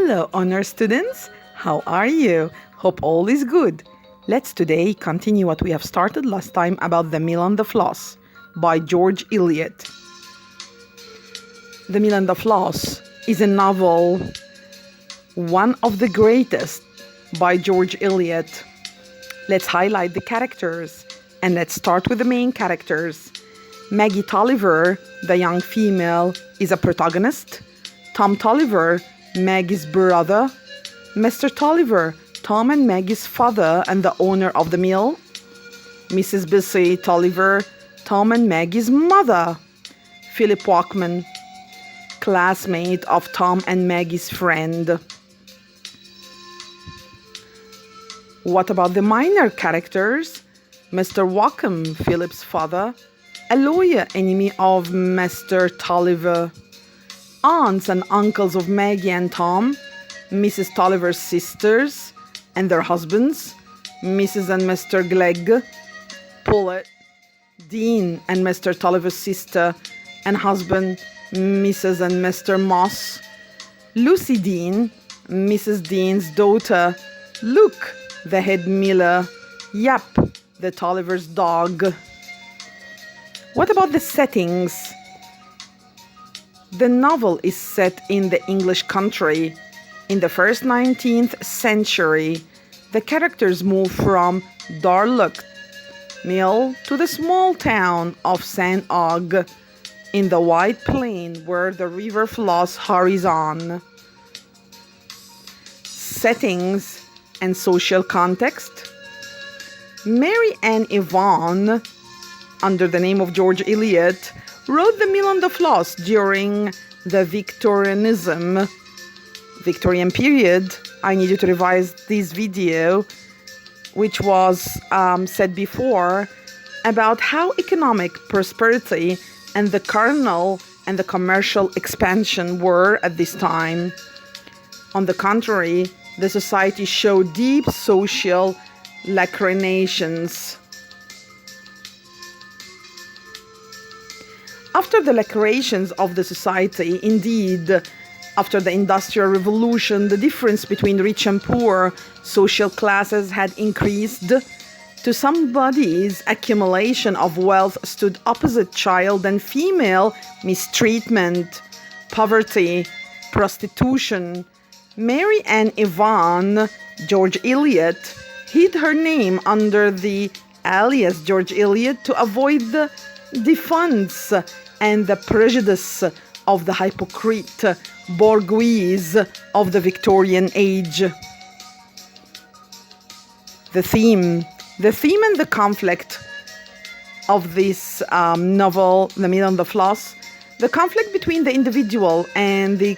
Hello, honor students. How are you? Hope all is good. Let's today continue what we have started last time about The Mill and the Floss by George Eliot. The Mill and the Floss is a novel, one of the greatest by George Eliot. Let's highlight the characters and let's start with the main characters. Maggie Tolliver, the young female, is a protagonist. Tom Tolliver, Maggie's brother. Mr. Tolliver, Tom and Maggie's father and the owner of the mill. Mrs. Bessie Tolliver, Tom and Maggie's mother. Philip Walkman, classmate of Tom and Maggie's friend. What about the minor characters? Mr. Walkham, Philip's father, a lawyer enemy of Mr. Tolliver. Aunts and uncles of Maggie and Tom, Mrs. Tolliver's sisters and their husbands, Mrs. and Mr. Glegg, Pullet, Dean and Mr. Tolliver's sister and husband, Mrs. and Mr. Moss, Lucy Dean, Mrs. Dean's daughter, Luke, the head miller, Yap, the Tolliver's dog. What about the settings? The novel is set in the English country. In the first 19th century, the characters move from Darluck Mill to the small town of St. Og in the wide plain where the river Floss hurries on. Settings and social context. Mary Ann Yvonne, under the name of George Eliot, wrote The Mill and the Floss during the Victorian period. I need you to revise this video, which was said before, about how economic prosperity and the carnal and the commercial expansion were at this time. On the contrary, the society showed deep social lacerations. After the lacerations of the society, indeed, after the Industrial Revolution, the difference between rich and poor social classes had increased. To somebody's accumulation of wealth stood opposite child and female mistreatment, poverty, prostitution. Mary Ann Yvonne, George Eliot, hid her name under the alias George Eliot to avoid the defunds and the prejudice of the hypocrite bourgeois of the Victorian age. The theme and the conflict of this novel, The Mill and the Floss, the conflict between the individual and the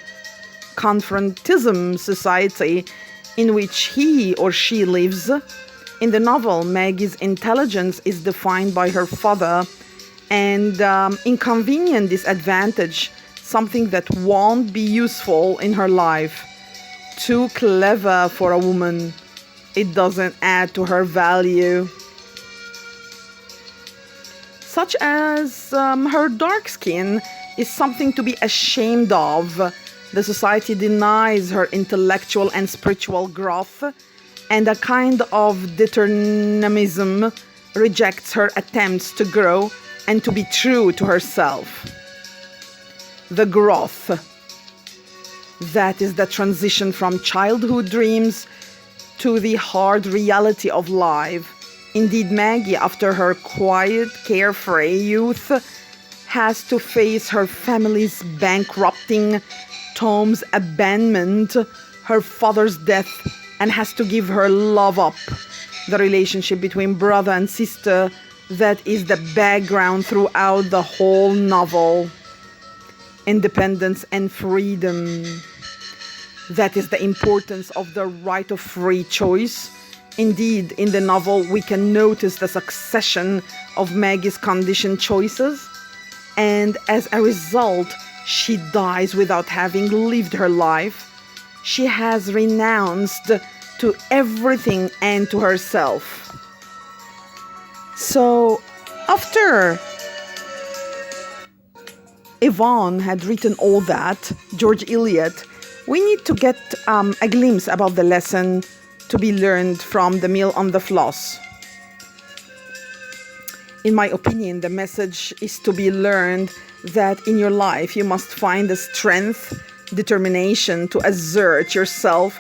confrontism society in which he or she lives. In the novel, Maggie's intelligence is defined by her father and inconvenient disadvantage, something that won't be useful in her life. Too clever for a woman. It doesn't add to her value. Such as her dark skin is something to be ashamed of. The society denies her intellectual and spiritual growth, and a kind of determinism rejects her attempts to grow and to be true to herself. The growth. That is the transition from childhood dreams to the hard reality of life. Indeed, Maggie, after her quiet, carefree youth, has to face her family's bankrupting, Tom's abandonment, her father's death, and has to give her love up. The relationship between brother and sister, that is the background throughout the whole novel. Independence and freedom. That is the importance of the right of free choice. Indeed, in the novel, we can notice the succession of Maggie's conditioned choices, and as a result, she dies without having lived her life. She has renounced to everything and to herself. So, after Yvonne had written all that, George Eliot We need to get a glimpse about the lesson to be learned from the meal on the floss. In my opinion, the message is to be learned that in your life you must find the strength, determination to assert yourself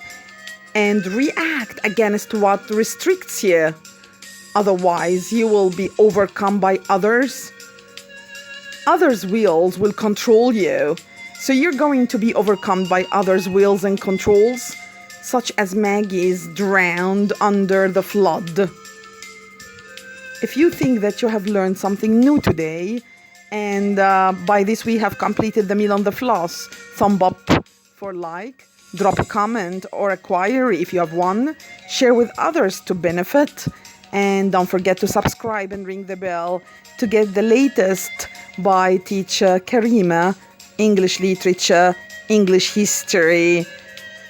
and react against what restricts you. Otherwise, you will be overcome by others. Others' wills will control you. So you're going to be overcome by others' wills and controls, such as Maggie's drowned under the flood. If you think that you have learned something new today, and by this we have completed the meal on the floss, thumb up for like, drop a comment or a query if you have one, share with others to benefit, and don't forget to subscribe and ring the bell to get the latest by teacher Karima, English literature, English history.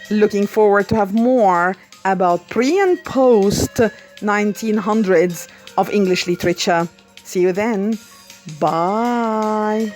Looking forward to have more about pre and post 1900s of English literature. See you then. Bye.